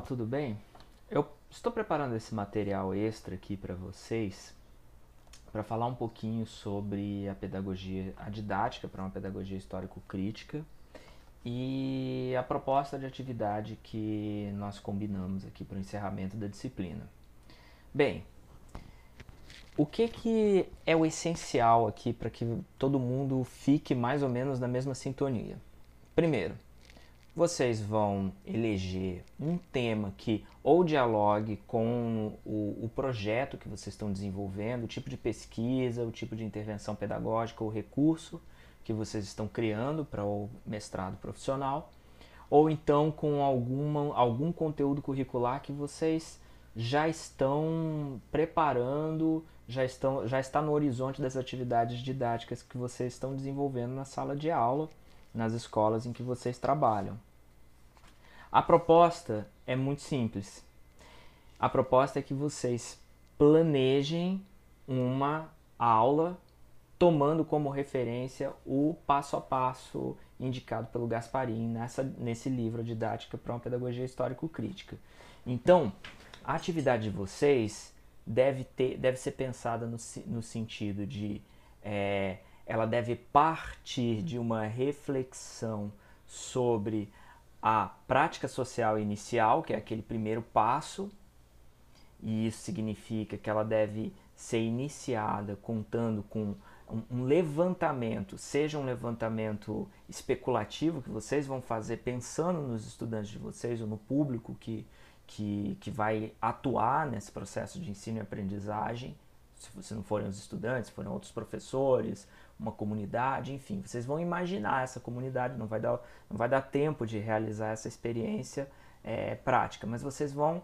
tudo bem? Eu estou preparando esse material extra aqui para vocês para falar um pouquinho sobre a pedagogia, a didática para uma pedagogia histórico-crítica e a proposta de atividade que nós combinamos aqui para o encerramento da disciplina. Bem, o que é o essencial aqui para que todo mundo fique mais ou menos na mesma sintonia? Primeiro, vocês vão eleger um tema que ou dialogue com o projeto que vocês estão desenvolvendo, o tipo de pesquisa, o tipo de intervenção pedagógica ou recurso que vocês estão criando para o mestrado profissional, ou então com algum conteúdo curricular que vocês já estão preparando, já está no horizonte das atividades didáticas que vocês estão desenvolvendo na sala de aula, nas escolas em que vocês trabalham. A proposta é muito simples. A proposta é que vocês planejem uma aula tomando como referência o passo a passo indicado pelo Gasparin nesse livro Didática para uma Pedagogia Histórico-Crítica. Então, a atividade de vocês deve ser pensada no sentido de ela deve partir de uma reflexão sobre a prática social inicial, que é aquele primeiro passo, e isso significa que ela deve ser iniciada contando com um levantamento, seja um levantamento especulativo que vocês vão fazer pensando nos estudantes de vocês ou no público que vai atuar nesse processo de ensino e aprendizagem, se não forem os estudantes, forem outros professores, uma comunidade, enfim, vocês vão imaginar essa comunidade, não vai dar tempo de realizar essa experiência prática, mas vocês vão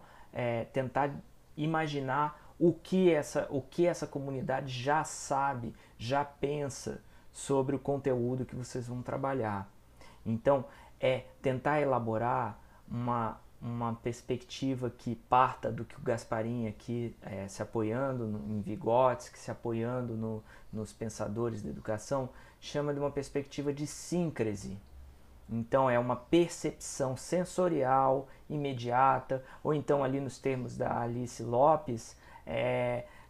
tentar imaginar o que essa comunidade já sabe, já pensa sobre o conteúdo que vocês vão trabalhar. Então, tentar elaborar uma perspectiva que parta do que o Gasparin aqui, se apoiando em Vygotsky, se apoiando nos pensadores da educação, chama de uma perspectiva de síncrese. Então é uma percepção sensorial imediata, ou então ali nos termos da Alice Lopes,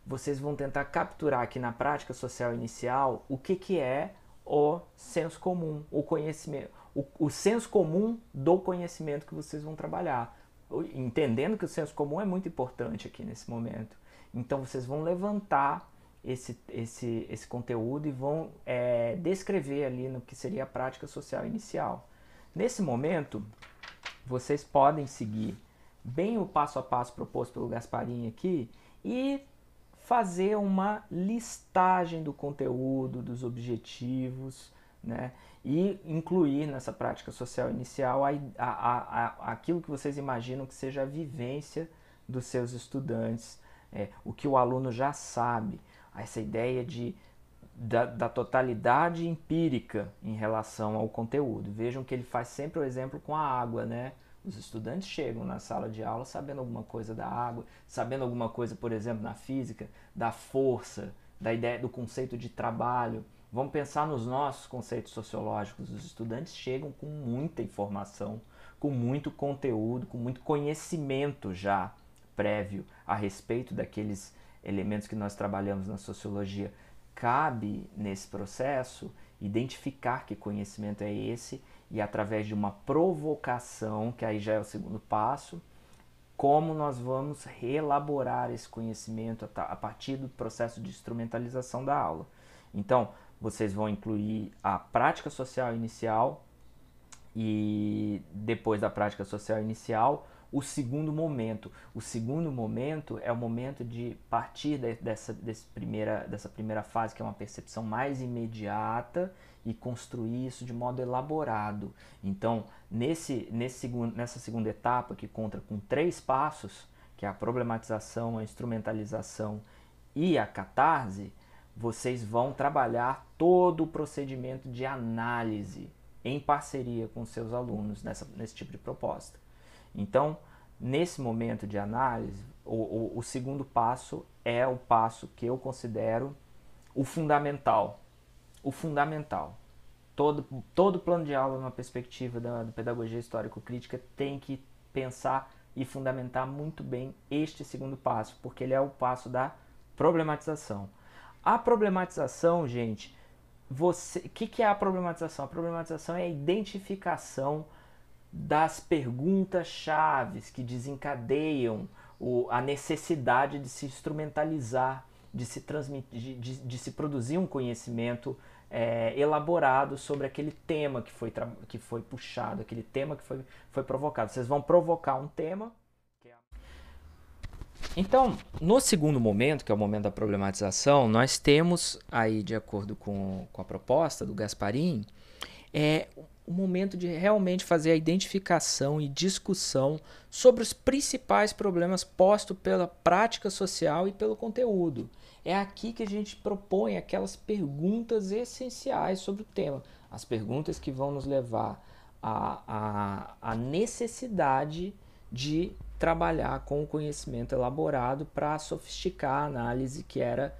vocês vão tentar capturar aqui na prática social inicial o que é o senso comum, o conhecimento, o senso comum do conhecimento que vocês vão trabalhar, entendendo que o senso comum é muito importante aqui nesse momento. Então vocês vão levantar esse conteúdo e vão descrever ali no que seria a prática social inicial. Nesse momento, vocês podem seguir bem o passo a passo proposto pelo Gasparin aqui e fazer uma listagem do conteúdo, dos objetivos, né? E incluir nessa prática social inicial aquilo que vocês imaginam que seja a vivência dos seus estudantes, o que o aluno já sabe, essa ideia da totalidade empírica em relação ao conteúdo. Vejam que ele faz sempre o exemplo com a água, né? Os estudantes chegam na sala de aula sabendo alguma coisa da água, sabendo alguma coisa, por exemplo, na física, da força, da ideia do conceito de trabalho. Vamos pensar nos nossos conceitos sociológicos. Os estudantes chegam com muita informação, com muito conteúdo, com muito conhecimento já prévio a respeito daqueles elementos que nós trabalhamos na sociologia. Cabe nesse processo identificar que conhecimento é esse e através de uma provocação, que aí já é o segundo passo, como nós vamos reelaborar esse conhecimento a partir do processo de instrumentalização da aula. Então, vocês vão incluir a prática social inicial e depois da prática social inicial, o segundo momento. O segundo momento é o momento de partir dessa primeira fase, que é uma percepção mais imediata, e construir isso de modo elaborado. Então, nessa segunda etapa, que conta com 3 passos, que é a problematização, a instrumentalização e a catarse, vocês vão trabalhar todo o procedimento de análise em parceria com seus alunos nesse tipo de proposta. Então, nesse momento de análise, o segundo passo é o passo que eu considero o fundamental. O fundamental. Todo plano de aula, numa perspectiva da pedagogia histórico-crítica, tem que pensar e fundamentar muito bem este segundo passo, porque ele é o passo da problematização. A problematização, gente, o que é a problematização? A problematização é a identificação das perguntas-chave que desencadeiam a necessidade de se instrumentalizar, de se transmitir, de se produzir um conhecimento elaborado sobre aquele tema que foi puxado, aquele tema que foi provocado. Vocês vão provocar um tema. Então, no segundo momento, que é o momento da problematização, nós temos aí, de acordo com a proposta do Gasparin, o momento de realmente fazer a identificação e discussão sobre os principais problemas postos pela prática social e pelo conteúdo. É aqui que a gente propõe aquelas perguntas essenciais sobre o tema, as perguntas que vão nos levar à necessidade de trabalhar com o conhecimento elaborado para sofisticar a análise que era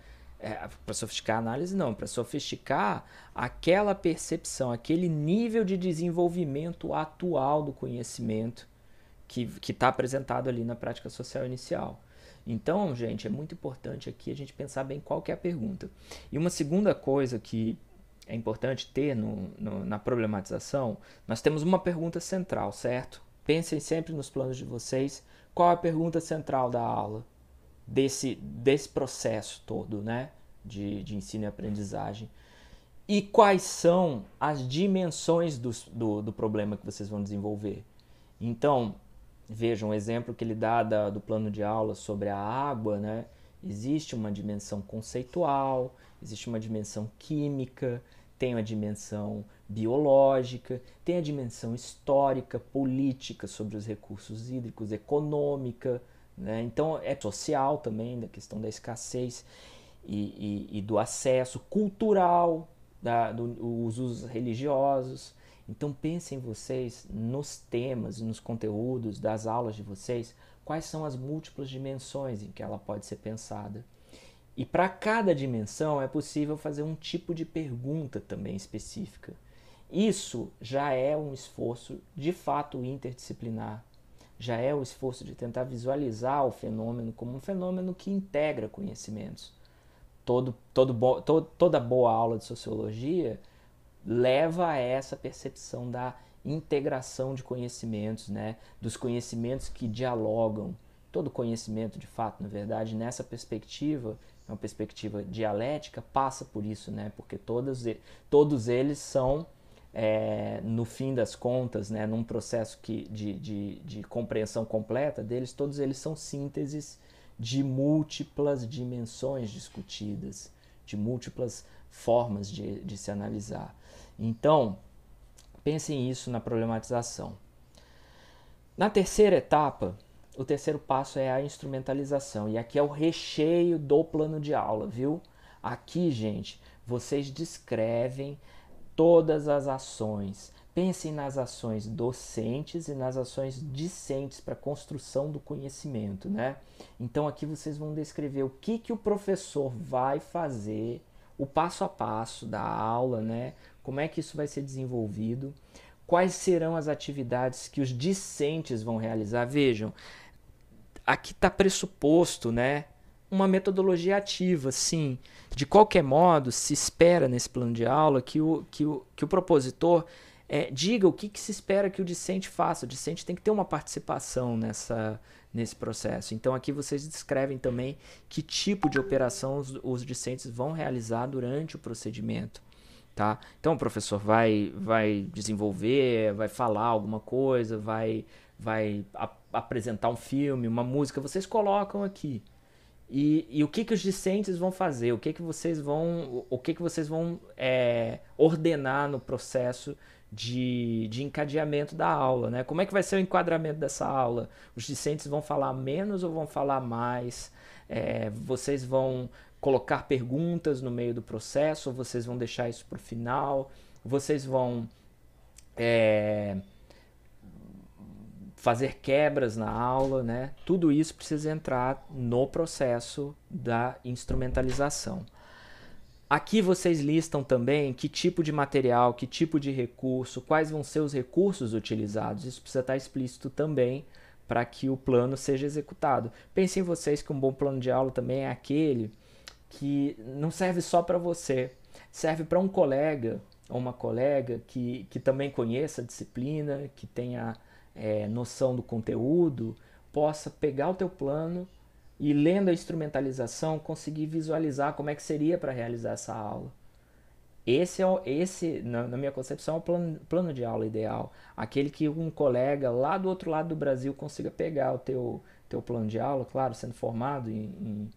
para sofisticar a análise não, para sofisticar aquela percepção, aquele nível de desenvolvimento atual do conhecimento que está apresentado ali na prática social inicial. Então, gente, é muito importante aqui a gente pensar bem qual que é a pergunta. E uma segunda coisa que é importante ter na problematização, nós temos uma pergunta central, certo? Pensem sempre nos planos de vocês, qual é a pergunta central da aula? Desse processo todo, né, de ensino e aprendizagem. E quais são as dimensões do problema que vocês vão desenvolver. Então, vejam um exemplo que ele dá do plano de aula sobre a água, né? Existe uma dimensão conceitual, existe uma dimensão química, tem a dimensão biológica, tem a dimensão histórica, política sobre os recursos hídricos, econômica, né? Então é social também, da questão da escassez e do acesso, cultural, dos usos religiosos. Então pensem vocês nos temas, nos conteúdos das aulas de vocês, quais são as múltiplas dimensões em que ela pode ser pensada. E para cada dimensão é possível fazer um tipo de pergunta também específica. Isso já é um esforço de fato interdisciplinar. Já é o esforço de tentar visualizar o fenômeno como um fenômeno que integra conhecimentos. Toda boa aula de sociologia leva a essa percepção da integração de conhecimentos, né? Dos conhecimentos que dialogam. Todo conhecimento, de fato, na verdade, nessa perspectiva, uma perspectiva dialética, passa por isso, né? Porque todos eles são, no fim das contas, né, num processo de compreensão completa deles, todos eles são sínteses de múltiplas dimensões discutidas, de múltiplas formas de se analisar. Então, pensem isso na problematização. Na terceira etapa, o terceiro passo é a instrumentalização, e aqui é o recheio do plano de aula, viu? Aqui, gente, vocês descrevem todas as ações. Pensem nas ações docentes e nas ações discentes para a construção do conhecimento, né? Então aqui vocês vão descrever o que o professor vai fazer, o passo a passo da aula, né? Como é que isso vai ser desenvolvido, quais serão as atividades que os discentes vão realizar. Vejam, aqui está pressuposto, né, uma metodologia ativa, sim. De qualquer modo, se espera nesse plano de aula que o propositor diga o que se espera que o discente faça. O discente tem que ter uma participação nesse processo. Então aqui vocês descrevem também que tipo de operação os discentes vão realizar durante o procedimento. Tá? Então o professor vai desenvolver, vai falar alguma coisa, vai apresentar um filme, uma música, vocês colocam aqui. E o que os discentes vão fazer, o que vocês vão ordenar no processo de encadeamento da aula, né? Como é que vai ser o enquadramento dessa aula? Os discentes vão falar menos ou vão falar mais? Vocês vão colocar perguntas no meio do processo, ou vocês vão deixar isso para o final? Vocês vão fazer quebras na aula, né? Tudo isso precisa entrar no processo da instrumentalização. Aqui vocês listam também que tipo de material, que tipo de recurso, quais vão ser os recursos utilizados. Isso precisa estar explícito também para que o plano seja executado. Pensem em vocês que um bom plano de aula também é aquele que não serve só para você, serve para um colega ou uma colega que também conheça a disciplina, que tenha noção do conteúdo, possa pegar o teu plano e, lendo a instrumentalização, conseguir visualizar como é que seria para realizar essa aula. Esse na minha concepção, é o plano de aula ideal. Aquele que um colega lá do outro lado do Brasil consiga pegar o teu plano de aula, claro, sendo formado em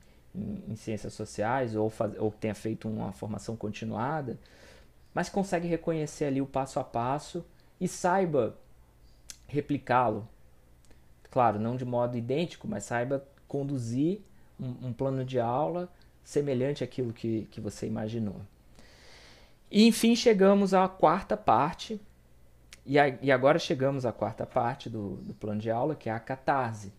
ciências sociais ou tenha feito uma formação continuada, mas consegue reconhecer ali o passo a passo e saiba replicá-lo. Claro, não de modo idêntico, mas saiba conduzir um plano de aula semelhante àquilo que você imaginou. E enfim, chegamos à quarta parte, e agora chegamos à quarta parte do plano de aula, que é a catarse.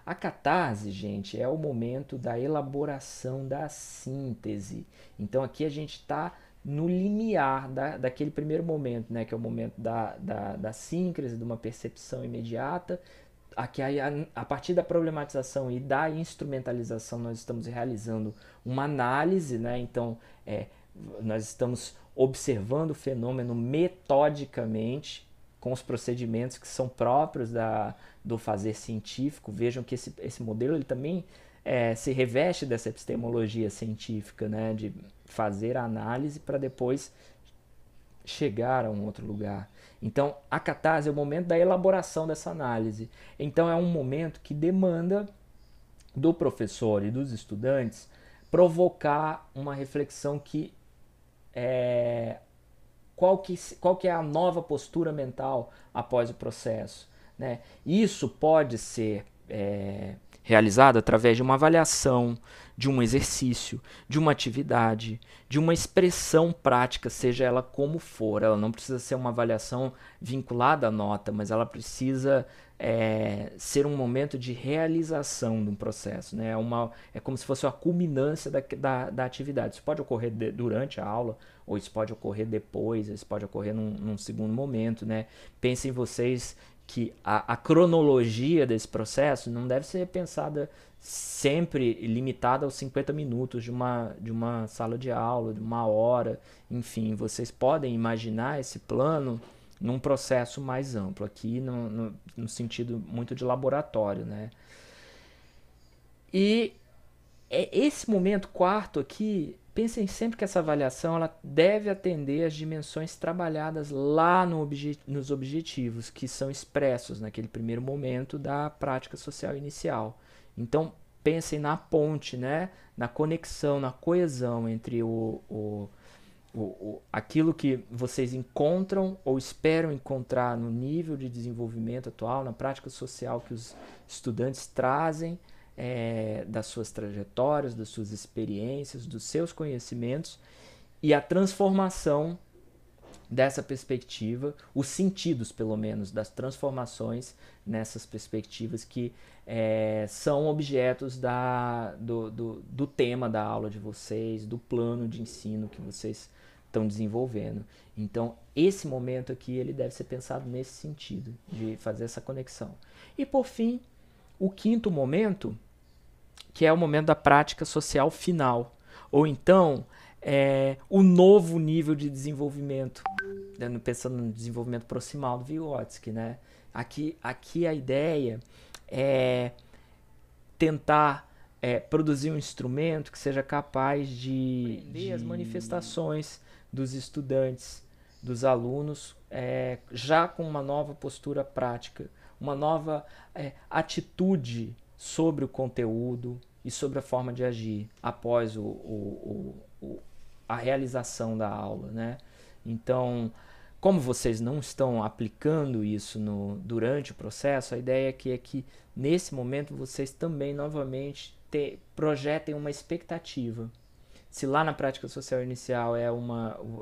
A catarse, gente, é o momento da elaboração da síntese. Então aqui a gente está no limiar daquele primeiro momento, né, que é o momento da síncrese, de uma percepção imediata. Aqui, a partir da problematização e da instrumentalização, nós estamos realizando uma análise, né? Então, nós estamos observando o fenômeno metodicamente, com os procedimentos que são próprios do fazer científico. Vejam que esse modelo ele também se reveste dessa epistemologia científica, né? De fazer a análise para depois chegar a um outro lugar. Então, a catarse é o momento da elaboração dessa análise. Então, é um momento que demanda do professor e dos estudantes provocar uma reflexão qual que é a nova postura mental após o processo, né? Isso pode ser realizado através de uma avaliação, de um exercício, de uma atividade, de uma expressão prática, seja ela como for. Ela não precisa ser uma avaliação vinculada à nota, mas ela precisa ser um momento de realização de um processo, né? É como se fosse a culminância da atividade. Isso pode ocorrer durante a aula, ou isso pode ocorrer depois, isso pode ocorrer num segundo momento, né? Pensem vocês que a cronologia desse processo não deve ser pensada sempre limitada aos 50 minutos de uma sala de aula, de uma hora, enfim, vocês podem imaginar esse plano num processo mais amplo, aqui no sentido muito de laboratório, né? E esse momento quarto aqui, pensem sempre que essa avaliação ela deve atender às dimensões trabalhadas lá nos objetivos, que são expressos naquele primeiro momento da prática social inicial. Então, pensem na ponte, né? Na conexão, na coesão entre aquilo que vocês encontram ou esperam encontrar no nível de desenvolvimento atual, na prática social que os estudantes trazem, das suas trajetórias, das suas experiências, dos seus conhecimentos, e a transformação dessa perspectiva, os sentidos, pelo menos, das transformações nessas perspectivas que são objetos do tema da aula de vocês, do plano de ensino que vocês estão desenvolvendo. Então, esse momento aqui ele deve ser pensado nesse sentido, de fazer essa conexão. E, por fim, o quinto momento, que é o momento da prática social final, ou então o novo nível de desenvolvimento, pensando no desenvolvimento proximal do Vygotsky, né? Aqui a ideia é tentar produzir um instrumento que seja capaz de as manifestações dos estudantes, dos alunos, já com uma nova postura prática, uma nova atitude sobre o conteúdo e sobre a forma de agir após a realização da aula, né? Então, como vocês não estão aplicando isso durante o processo, a ideia é que nesse momento vocês também novamente projetem uma expectativa. Se lá na prática social inicial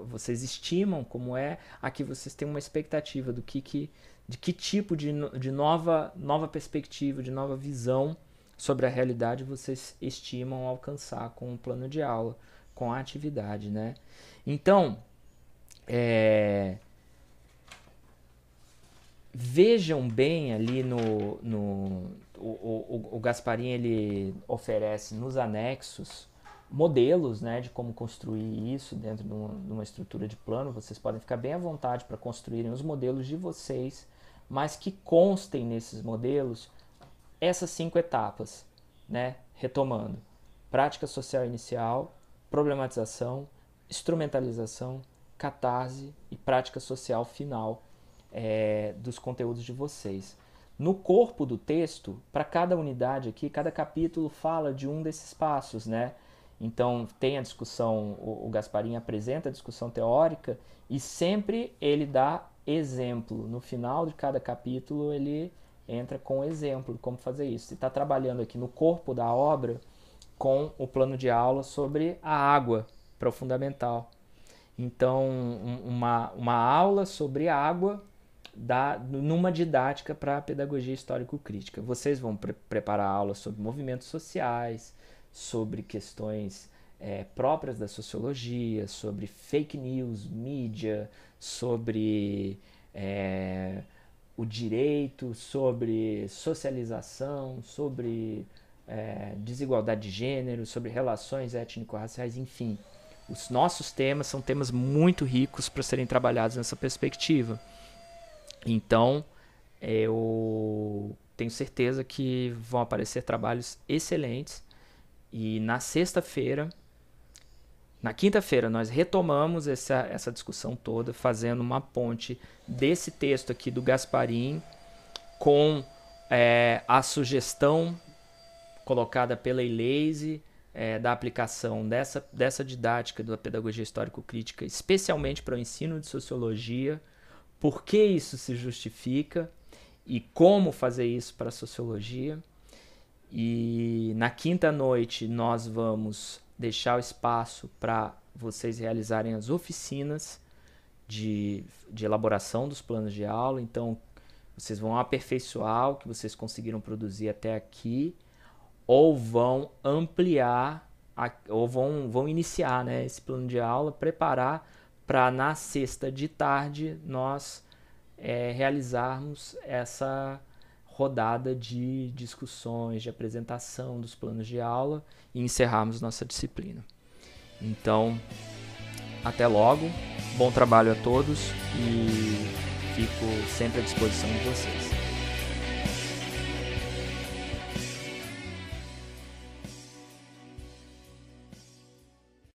vocês estimam como aqui vocês têm uma expectativa de que tipo de nova perspectiva, de nova visão sobre a realidade vocês estimam alcançar com o plano de aula, com a atividade, né? Então, vejam bem ali o Gasparin, ele oferece nos anexos modelos, né, de como construir isso dentro de uma estrutura de plano. Vocês podem ficar bem à vontade para construírem os modelos de vocês, mas que constem nesses modelos essas 5 etapas, né? Retomando: prática social inicial, problematização, instrumentalização, catarse e prática social final dos conteúdos de vocês. No corpo do texto, para cada unidade aqui, cada capítulo fala de um desses passos, né? Então tem a discussão, o Gasparin apresenta a discussão teórica e sempre ele dá exemplo. No final de cada capítulo ele entra com exemplo de como fazer isso. Ele está trabalhando aqui no corpo da obra com o plano de aula sobre a água para o fundamental. Então, uma aula sobre água numa didática para a pedagogia histórico-crítica. Vocês vão preparar aulas sobre movimentos sociais, sobre questões próprias da sociologia, sobre fake news, mídia, sobre o direito, sobre socialização, sobre desigualdade de gênero, sobre relações étnico-raciais, enfim. Os nossos temas são temas muito ricos para serem trabalhados nessa perspectiva. Então, eu tenho certeza que vão aparecer trabalhos excelentes. E na quinta-feira, nós retomamos essa discussão toda, fazendo uma ponte desse texto aqui do Gasparin com a sugestão colocada pela Elise da aplicação dessa didática da pedagogia histórico-crítica, especialmente para o ensino de sociologia, por que isso se justifica e como fazer isso para a sociologia. E na quinta noite nós vamos deixar o espaço para vocês realizarem as oficinas de elaboração dos planos de aula. Então vocês vão aperfeiçoar o que vocês conseguiram produzir até aqui, ou vão ampliar, ou vão iniciar, né, esse plano de aula, preparar para na sexta de tarde nós realizarmos essa rodada de discussões, de apresentação dos planos de aula e encerrarmos nossa disciplina. Então, até logo, bom trabalho a todos e fico sempre à disposição de vocês.